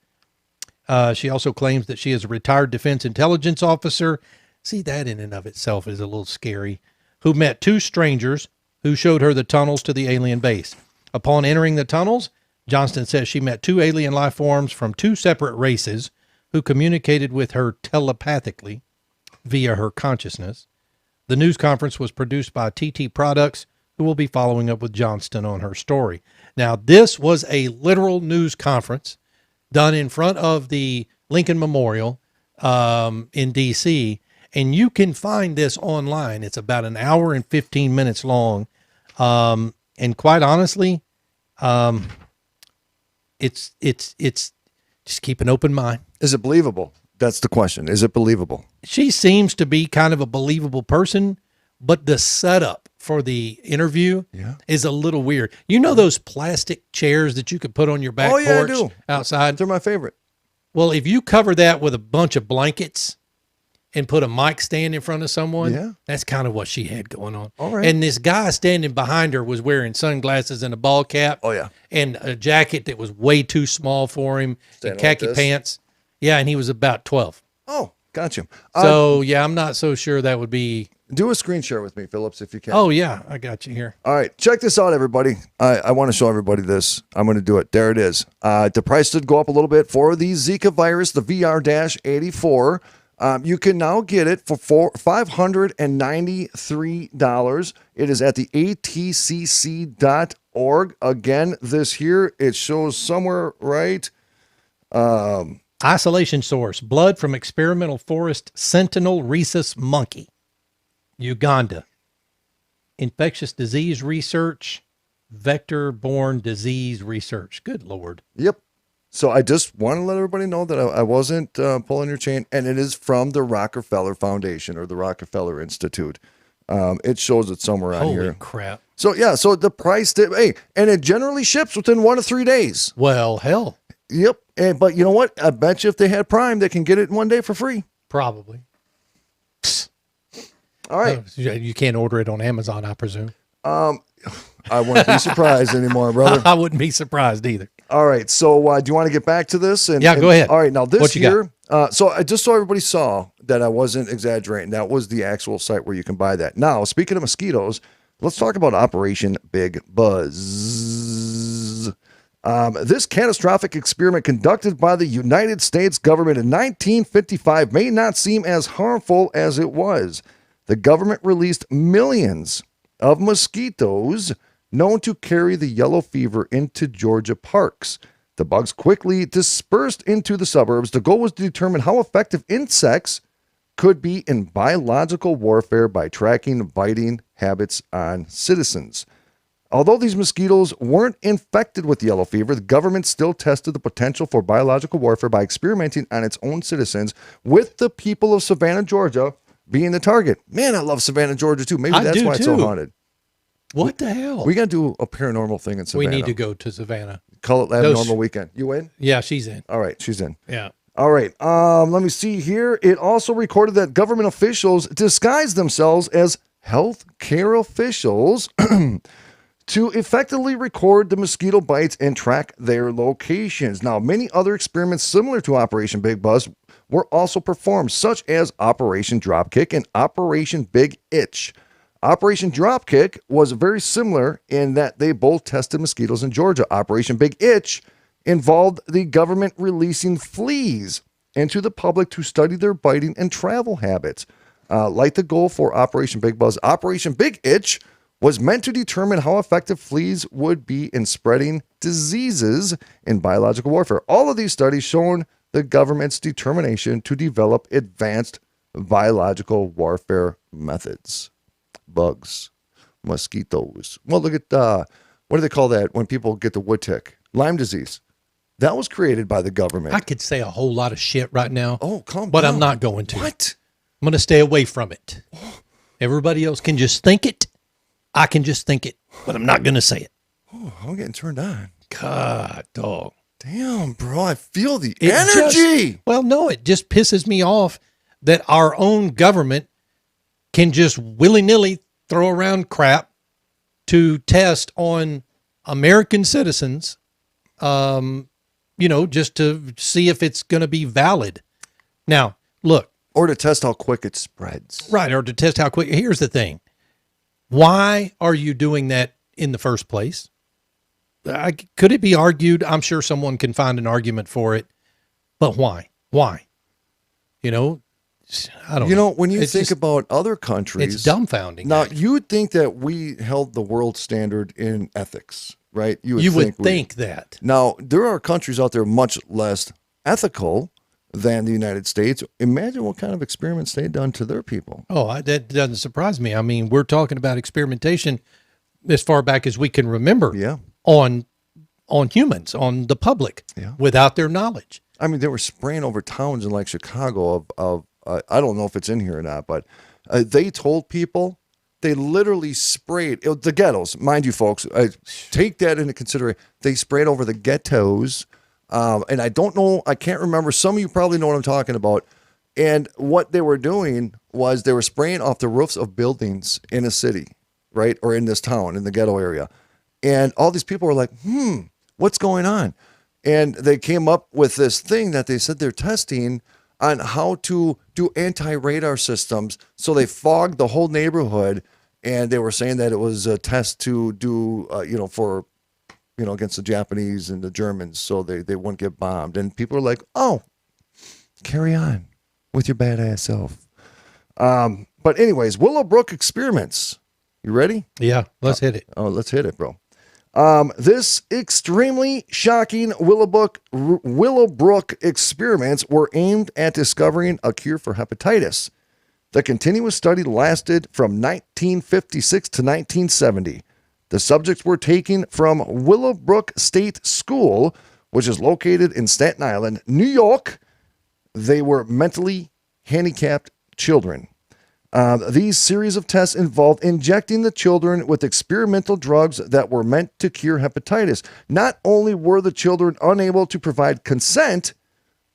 She also claims that she is a retired defense intelligence officer. See, that in and of itself is a little scary. Who met two strangers who showed her the tunnels to the alien base. Upon entering the tunnels, Johnston says she met two alien life forms from two separate races who communicated with her telepathically via her consciousness. The news conference was produced by TT Products, who will be following up with Johnston on her story. Now, this was a literal news conference done in front of the Lincoln Memorial in D.C., and you can find this online. It's about an hour and 15 minutes long. And quite honestly, it's just keep an open mind. Is it believable? That's the question. Is it believable? She seems to be kind of a believable person, but the setup for the interview is a little weird. You know those plastic chairs that you could put on your back porch I do. Outside? They're my favorite. Well, if you cover that with a bunch of blankets and put a mic stand in front of someone, that's kind of what she had going on. All right. And this guy standing behind her was wearing sunglasses and a ball cap. Oh, yeah. And a jacket that was way too small for him, and khaki pants. Yeah, and he was about 12. Oh, got you. So, I'm not so sure that would be... Do a screen share with me, Phillips, if you can. Oh, yeah, I got you here. All right, check this out, everybody. I want to show everybody this. I'm going to do it. There it is. The price did go up a little bit for the Zika virus, the VR-84. You can now get it for $593. It is at the atcc.org. Again, this here, it shows somewhere right... Isolation source, blood from experimental forest sentinel rhesus monkey, Uganda. Infectious disease research, vector-borne disease research. Good Lord. Yep. So I just want to let everybody know that I wasn't pulling your chain, and it is from the Rockefeller Foundation or the Rockefeller Institute. It shows it somewhere on here. Holy crap. So, so the price did, and it generally ships within 1 to 3 days. Well, hell. Yep. But you know what? I bet you if they had Prime, they can get it in 1 day for free. Probably. All right. You can't order it on Amazon, I presume. I wouldn't be surprised anymore, brother. I wouldn't be surprised either. All right. So do you want to get back to this? Go ahead. All right. Now this what you here, so I just so everybody saw that I wasn't exaggerating. That was the actual site where you can buy that. Now, speaking of mosquitoes, let's talk about Operation Big Buzz. This catastrophic experiment conducted by the United States government in 1955 may not seem as harmful as it was. The government released millions of mosquitoes known to carry the yellow fever into Georgia parks. The bugs quickly dispersed into the suburbs. The goal was to determine how effective insects could be in biological warfare by tracking biting habits on citizens. Although these mosquitoes weren't infected with yellow fever, the government still tested the potential for biological warfare by experimenting on its own citizens, with the people of Savannah, Georgia being the target. Man, I love Savannah, Georgia too. Maybe that's why it's so haunted. What the hell? We got to do a paranormal thing in Savannah. We need to go to Savannah. Call it Abnormal Weekend. You in? Yeah, she's in. All right, she's in. Yeah. All right. Let me see here. It also recorded that government officials disguised themselves as health care officials to effectively record the mosquito bites and track their locations. Now, many other experiments similar to Operation Big Buzz were also performed, such as Operation Dropkick and Operation Big Itch. Operation Dropkick was very similar in that they both tested mosquitoes in Georgia. Operation Big Itch involved the government releasing fleas into the public to study their biting and travel habits. Like the goal for Operation Big Buzz, Operation Big Itch was meant to determine how effective fleas would be in spreading diseases in biological warfare. All of these studies shown the government's determination to develop advanced biological warfare methods. Bugs, mosquitoes. Well, look at, what do they call that when people get the wood tick? Lyme disease. That was created by the government. I could say a whole lot of shit right now. Oh, calm but down. I'm not going to. What? I'm going to stay away from it. Everybody else can just think it. I can just think it, but I'm not going to say it. Oh, I'm getting turned on. God, dog. Damn, bro. I feel the energy. No, it just pisses me off that our own government can just willy-nilly throw around crap to test on American citizens, just to see if it's going to be valid. Now, look. Or to test how quick it spreads. Right, or to test how quick. Here's the thing. Why are you doing that in the first place? Could it be argued? I'm sure someone can find an argument for it, but why? Why? I don't know. When you think about other countries, it's dumbfounding. Now, you would think that we held the world standard in ethics, right? You would think that. Now, there are countries out there much less ethical than the United States. Imagine what kind of experiments they've done to their people. Oh, that doesn't surprise me. I mean, we're talking about experimentation as far back as we can remember. Yeah. On humans, on the public, without their knowledge. I mean, they were spraying over towns in like Chicago of I don't know if it's in here or not, but they told people, they literally sprayed the ghettos, mind you, folks. Take that into consideration. They sprayed over the ghettos, and I don't know, I can't remember. Some of you probably know what I'm talking about. And what they were doing was they were spraying off the roofs of buildings in a city, right, or in this town, in the ghetto area. And all these people were like, what's going on? And they came up with this thing that they said they're testing on how to do anti-radar systems. So they fogged the whole neighborhood, and they were saying that it was a test to do, against the Japanese and the Germans, so they wouldn't get bombed. And people were like, oh, carry on with your badass self. But anyways, Willowbrook experiments. You ready? Yeah, let's hit it. Oh, let's hit it, bro. This extremely shocking Willowbrook experiments were aimed at discovering a cure for hepatitis. The continuous study lasted from 1956 to 1970. The subjects were taken from Willowbrook State School, which is located in Staten Island, New York. They were mentally handicapped children. These series of tests involved injecting the children with experimental drugs that were meant to cure hepatitis. Not only were the children unable to provide consent,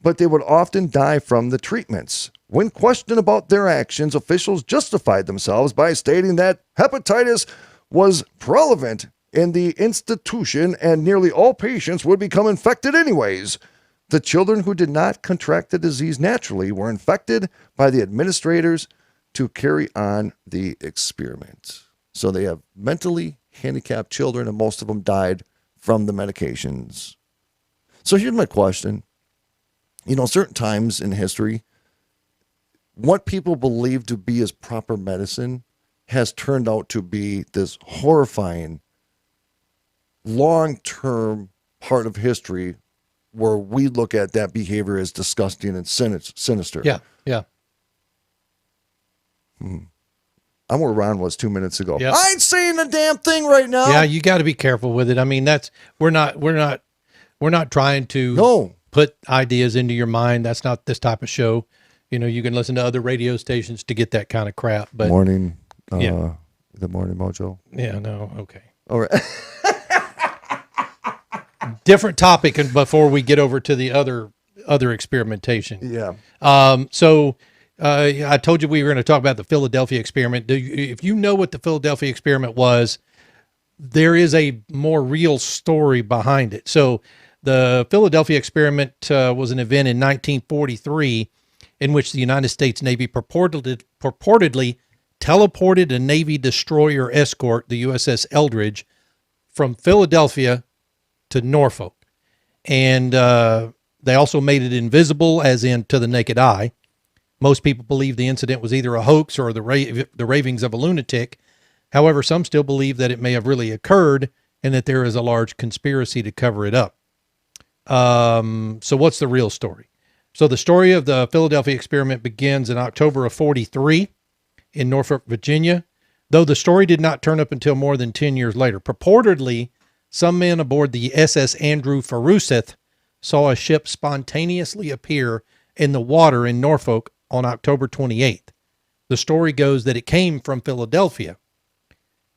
but they would often die from the treatments. When questioned about their actions, officials justified themselves by stating that hepatitis was prevalent in the institution and nearly all patients would become infected anyways. The children who did not contract the disease naturally were infected by the administrators to carry on the experiment. So they have mentally handicapped children, and most of them died from the medications. So here's my question. Certain times in history, what people believe to be as proper medicine has turned out to be this horrifying, long-term part of history where we look at that behavior as disgusting and sinister. Yeah, yeah. I'm where Ron was 2 minutes ago. Yep. I ain't saying a damn thing right now. Yeah, you got to be careful with it. I mean, we're not trying to No. put ideas into your mind. That's not this type of show. You know, you can listen to other radio stations to get that kind of crap. But Morning, yeah. The Morning Mojo. Yeah, no, okay. All right. Different topic, and before we get over to the other experimentation. Yeah. So I told you we were going to talk about the Philadelphia experiment. If you know what the Philadelphia experiment was, there is a more real story behind it. So the Philadelphia experiment was an event in 1943 in which the United States Navy purportedly teleported a Navy destroyer escort, the USS Eldridge, from Philadelphia to Norfolk. And they also made it invisible, as in to the naked eye. Most people believe the incident was either a hoax or the ravings of a lunatic. However, some still believe that it may have really occurred and that there is a large conspiracy to cover it up. So what's the real story? So the story of the Philadelphia experiment begins in October of 43 in Norfolk, Virginia, though the story did not turn up until more than 10 years later. Purportedly, some men aboard the SS Andrew Forsyth saw a ship spontaneously appear in the water in Norfolk on October 28th. The story goes that it came from Philadelphia.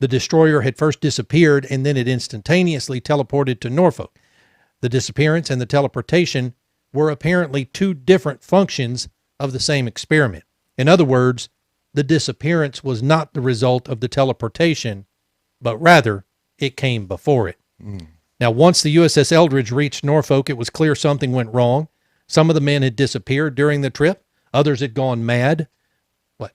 The destroyer had first disappeared and then it instantaneously teleported to Norfolk. The disappearance and the teleportation were apparently two different functions of the same experiment. In other words, the disappearance was not the result of the teleportation, but rather it came before it. Now, once the USS Eldridge reached Norfolk, it was clear something went wrong. Some of the men had disappeared during the trip. Others had gone mad. What?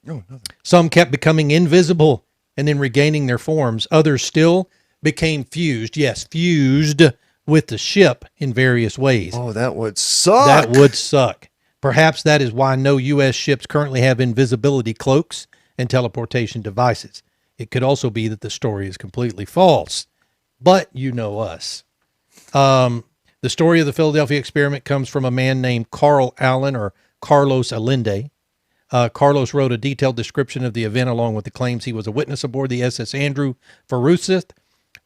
No, nothing. Some kept becoming invisible and then regaining their forms. Others still became fused. Yes, fused with the ship in various ways. Oh, that would suck. That would suck. Perhaps that is why no U.S. ships currently have invisibility cloaks and teleportation devices. It could also be that the story is completely false. But you know us. The story of the Philadelphia experiment comes from a man named Carl Allen, or Carlos Allende. Carlos wrote a detailed description of the event along with the claims he was a witness aboard the SS Andrew Forsyth.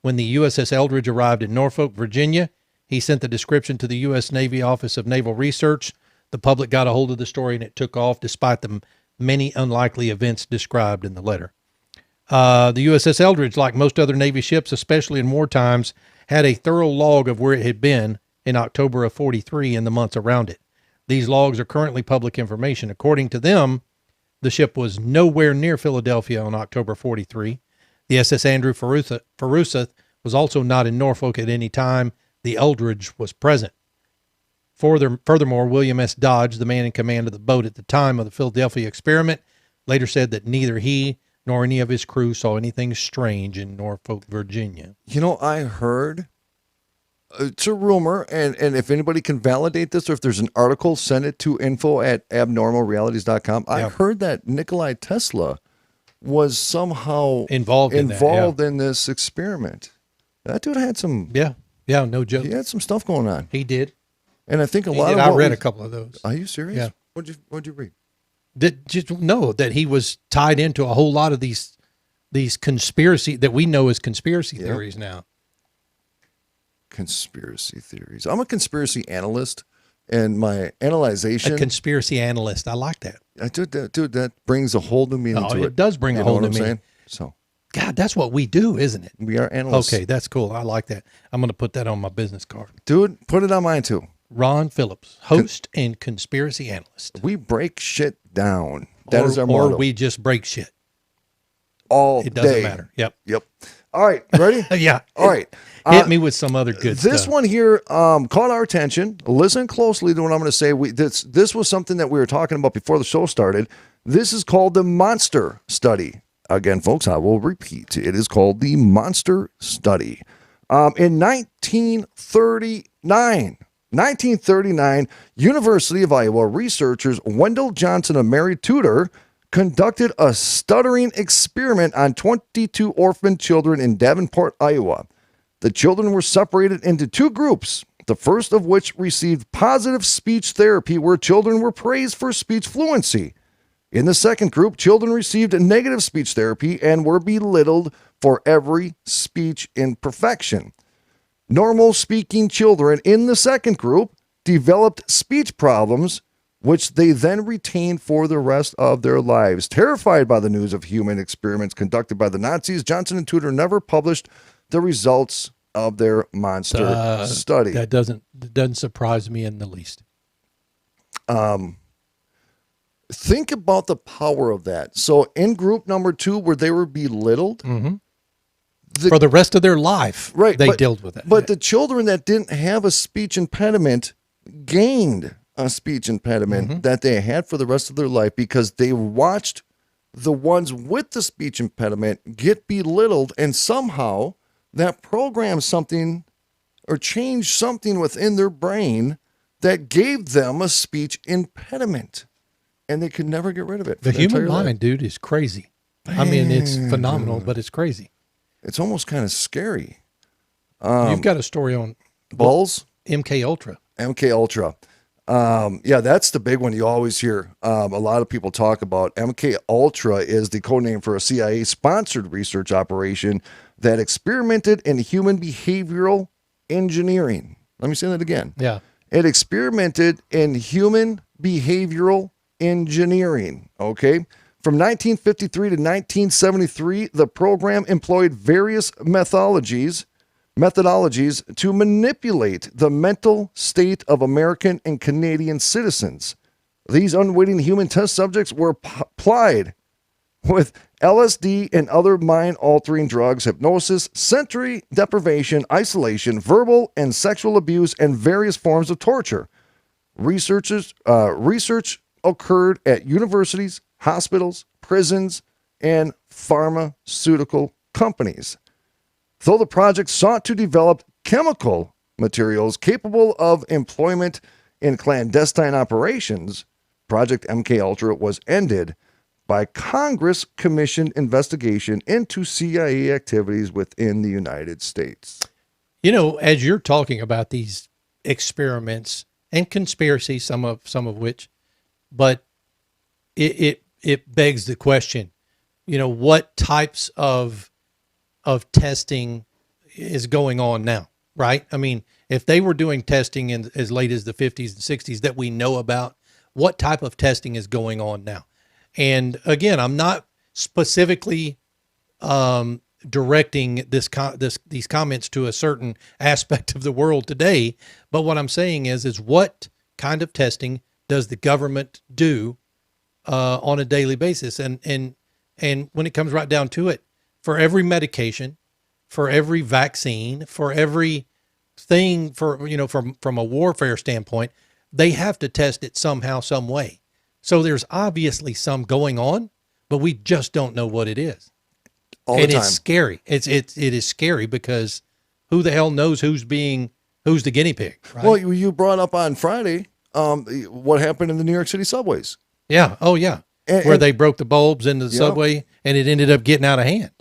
When the USS Eldridge arrived in Norfolk, Virginia, he sent the description to the U.S. Navy Office of Naval Research. The public got a hold of the story and it took off despite the many unlikely events described in the letter. The USS Eldridge, like most other Navy ships, especially in war times, had a thorough log of where it had been in October of 43 and the months around it. These logs are currently public information. According to them, the ship was nowhere near Philadelphia on October 43. The SS Andrew Forsyth was also not in Norfolk at any time the Eldridge was present. Furthermore, William S. Dodge, the man in command of the boat at the time of the Philadelphia experiment, later said that neither he nor any of his crew saw anything strange in Norfolk, Virginia. You know, I heard, it's a rumor, and if anybody can validate this, or if there's an article, send it to info@abnormalrealities.com. I heard that Nikola Tesla was somehow involved in this experiment. That dude had some... Yeah, no joke. He had some stuff going on. He did. And I think a lot of... I read a couple of those. Are you serious? Yeah. What'd you read? That he was tied into a whole lot of these conspiracy that we know as conspiracy theories now. Conspiracy theories. I'm a conspiracy analyst, and my analyzation... A conspiracy analyst. I like that. Dude, that brings a whole new meaning to it. It does bring a whole new meaning. So, God, that's what we do, isn't it? We are analysts. Okay, that's cool. I like that. I'm going to put that on my business card. Dude, put it on mine too. Ron Phillips, host and conspiracy analyst. We break shit down. That is our motto. Or we just break shit. All It doesn't day. matter. Yep. All right, ready? Yeah. All right. Hit me with some other good stuff. This one here caught our attention. Listen closely to what I'm going to say. This was something that we were talking about before the show started. This is called the Monster Study. Again, folks, I will repeat. It is called the Monster Study. In 1939, University of Iowa researchers Wendell Johnson and Mary Tudor conducted a stuttering experiment on 22 orphan children in Davenport, Iowa. The children were separated into two groups, the first of which received positive speech therapy where children were praised for speech fluency. In the second group, children received negative speech therapy and were belittled for every speech imperfection. Normal speaking children in the second group developed speech problems, which they then retained for the rest of their lives. Terrified by the news of human experiments conducted by the Nazis, Johnson and Tudor never published the results of their monster study. That doesn't surprise me in the least. Think about the power of that. So in group number 2, where they were belittled, for the rest of their life, right, they dealt with it. But the children that didn't have a speech impediment gained a speech impediment that they had for the rest of their life because they watched the ones with the speech impediment get belittled, and somehow that programmed something or changed something within their brain that gave them a speech impediment, and they could never get rid of it. The human mind, dude, is crazy. I mean, it's phenomenal, but it's crazy. It's almost kind of scary. You've got a story on balls? MK Ultra. MK Ultra. Yeah, that's the big one you always hear a lot of people talk about. MK Ultra is the code name for a CIA-sponsored research operation that experimented in human behavioral engineering. Let me say that again. Yeah. It experimented in human behavioral engineering, okay? From 1953 to 1973, the program employed various methodologies to manipulate the mental state of American and Canadian citizens. These unwitting human test subjects were plied with LSD and other mind-altering drugs, hypnosis, sensory deprivation, isolation, verbal and sexual abuse, and various forms of torture. Research occurred at universities, hospitals, prisons, and pharmaceutical companies. Though the project sought to develop chemical materials capable of employment in clandestine operations, Project MKUltra was ended by Congress-commissioned investigation into CIA activities within the United States. You know, as you're talking about these experiments and conspiracies, some of which, but it begs the question, you know, what types of testing is going on now, right? I mean, if they were doing testing in as late as the 50s and 60s that we know about, what type of testing is going on now? And again, I'm not specifically directing these comments to a certain aspect of the world today, but what I'm saying is what kind of testing does the government do on a daily basis? And when it comes right down to it, for every medication, for every vaccine, for every thing, for, you know, from a warfare standpoint, they have to test it somehow, some way. So there's obviously some going on, but we just don't know what it is. All the and time. It's scary. It is scary because who the hell knows who's the guinea pig, right? Well, you brought up on Friday what happened in the New York City subways. Yeah. Oh, yeah. Where they broke the bulbs into the subway and it ended up getting out of hand.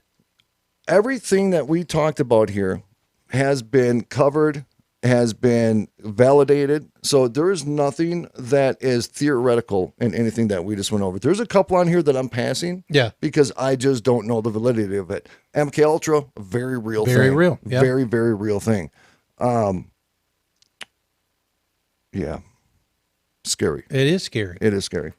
Everything that we talked about here has been covered, has been validated. So there is nothing that is theoretical in anything that we just went over. There's a couple on here that I'm passing. Yeah. Because I just don't know the validity of it. MK Ultra, very real thing. Very real. Yep. Very, very real thing. Yeah. Scary. It is scary. It is scary.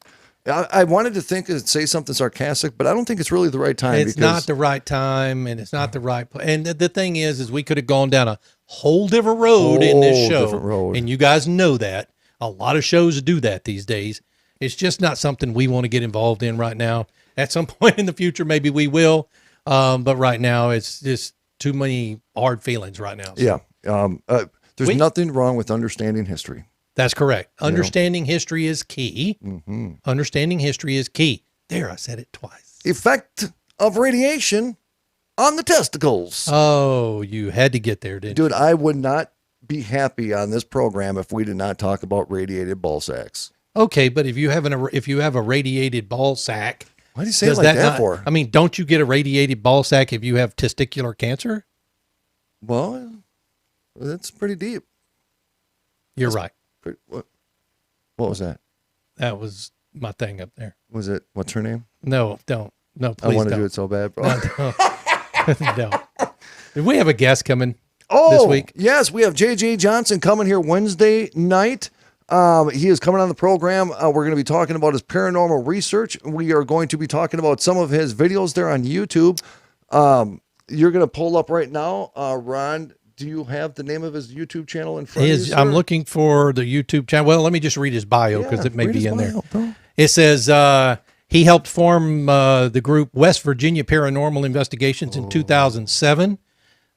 I wanted to say something sarcastic, but I don't think it's really the right time. It's not the right time, and it's not the right place. And the thing is we could have gone down a whole different road in this show, and you guys know that. A lot of shows do that these days. It's just not something we want to get involved in right now. At some point in the future, maybe we will, but right now it's just too many hard feelings right now. So. Yeah. There's nothing wrong with understanding history. That's correct. Understanding history is key. Mm-hmm. Understanding history is key. There, I said it twice. Effect of radiation on the testicles. Oh, you had to get there, didn't you? Dude, I would not be happy on this program if we did not talk about radiated ball sacks. Okay, but if you have a radiated ball sack, why do you say it like that for? I mean, don't you get a radiated ball sack if you have testicular cancer? Well, that's pretty deep. You're right. What was that? That was my thing up there. Was it, what's her name? No, don't. No, please I want to don't. do it so bad, bro. No. Did we have a guest coming Oh, this week? yes, we have J.J. Johnson coming here Wednesday night. He is coming on the program. We're going to be talking about his paranormal research. We are going to be talking about some of his videos there on YouTube. You're going to pull up right now. Ron, do you have the name of his YouTube channel in front of you, I'm sir? looking for the YouTube channel. Well, let me just read his bio because it may read be his in there. bio, bro. It says he helped form the group West Virginia Paranormal Investigations in 2007.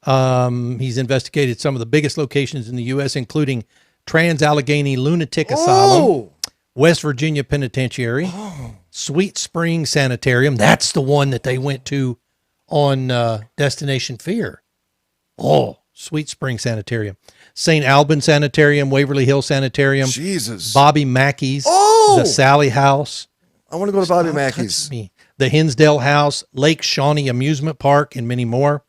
He's investigated some of the biggest locations in the U.S., including Trans-Allegheny Lunatic Asylum, West Virginia Penitentiary, Sweet Spring Sanitarium. That's the one that they went to on Destination Fear. Oh, Sweet Spring Sanitarium. St. Albans Sanitarium, Waverly Hill Sanitarium, Jesus. Bobby Mackey's, the Sally House. I want to go to Bobby Stop Mackey's. touching me. The Hinsdale House, Lake Shawnee Amusement Park, and many more.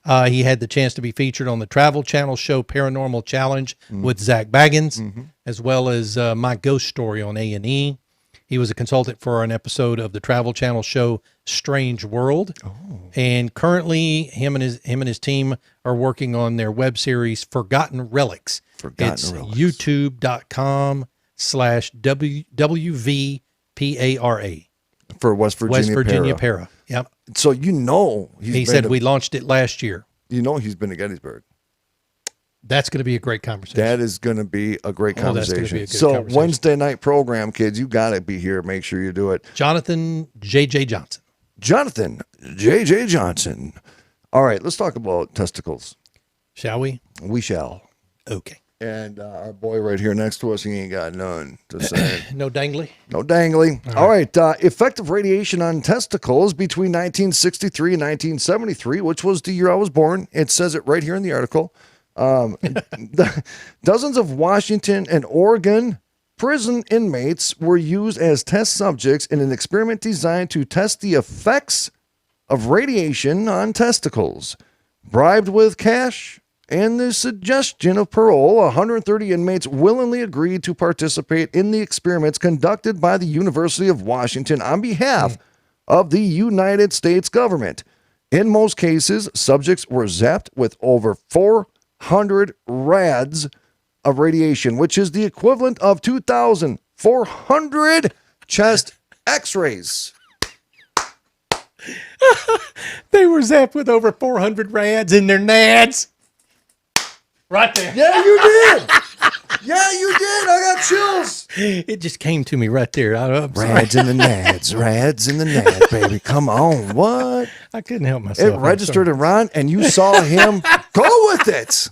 He had the chance to be featured on the Travel Channel show Paranormal Challenge with Zach Baggins, as well as My Ghost Story on A&E. He was a consultant for an episode of the Travel Channel show Strange World. And currently, him and his team are working on their web series Forgotten Relics. It's youtube.com/WVPARA. For West Virginia Para. Yep. So you know He said we launched it last year. You know he's been to Gettysburg. That's going to be a great conversation. That is going to be a great Oh, that's gonna conversation. be a good So conversation. Wednesday night program, kids, you got to be here. Make sure you do it. Jonathan J.J. Johnson. Jonathan J.J. Johnson. All right, let's talk about testicles. Shall we? We shall. Okay. And our boy right here next to us, he ain't got none to say. No dangly? No dangly. All right. Effective radiation on testicles between 1963 and 1973, which was the year I was born. It says it right here in the article. Dozens of Washington and Oregon prison inmates were used as test subjects in an experiment designed to test the effects of radiation on testicles. Bribed with cash and the suggestion of parole, 130 inmates willingly agreed to participate in the experiments conducted by the University of Washington on behalf of the United States government. In most cases, subjects were zapped with over 400 rads of radiation, which is the equivalent of 2,400 chest x-rays. They were zapped with over 400 rads in their nads. Right there. Yeah, you did. Yeah, you did. I got chills. It just came to me right there. I'm sorry. Rads in the nads. Rads in the nads, baby. Come on. What? I couldn't help myself. It registered in Ron, and you saw him go with it.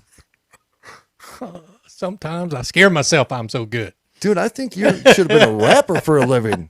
Sometimes I scare myself. I'm so good. Dude, I think you should have been a rapper for a living.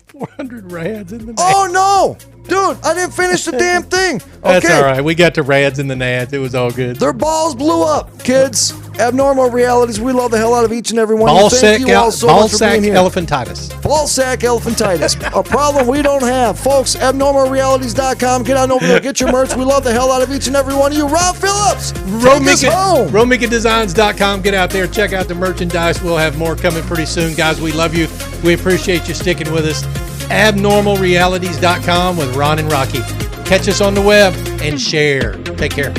400 rads in the nads. Oh, no. Dude, I didn't finish the damn thing. Okay. That's all right. We got the rads and the nads. It was all good. Their balls blew up, kids. Abnormal realities. We love the hell out of each and every one. Ball Thank sack, you all so ball much for sack being here. elephantitis. Ball sack elephantitis. A problem we don't have. Folks, abnormalrealities.com. Get on over there. Get your merch. We love the hell out of each and every one of you. Rob Phillips. Take us home. RomicaDesigns.com. Get out there. Check out the merchandise. We'll have more coming pretty soon. Guys, we love you. We appreciate you sticking with us. Abnormalrealities.com with Ron and Rocky. Catch us on the web and share. Take care.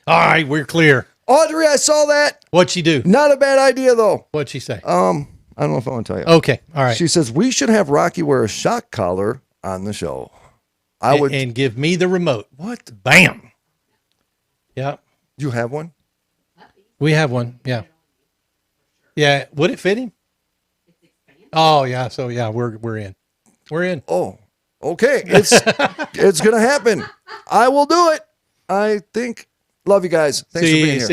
All right, we're clear. Audrey, I saw that. What'd she do? Not a bad idea, though. What'd she say? I don't know if I want to tell you. Okay, all right. She says we should have Rocky wear a shock collar on the show. I would. And give me the remote. What? Bam. Yeah. You have one? We have one. Yeah. Yeah. Would it fit him? Oh yeah. So yeah, we're in. We're in. Oh, okay. It's gonna happen. I will do it. I think. Love you guys. Thanks for being here.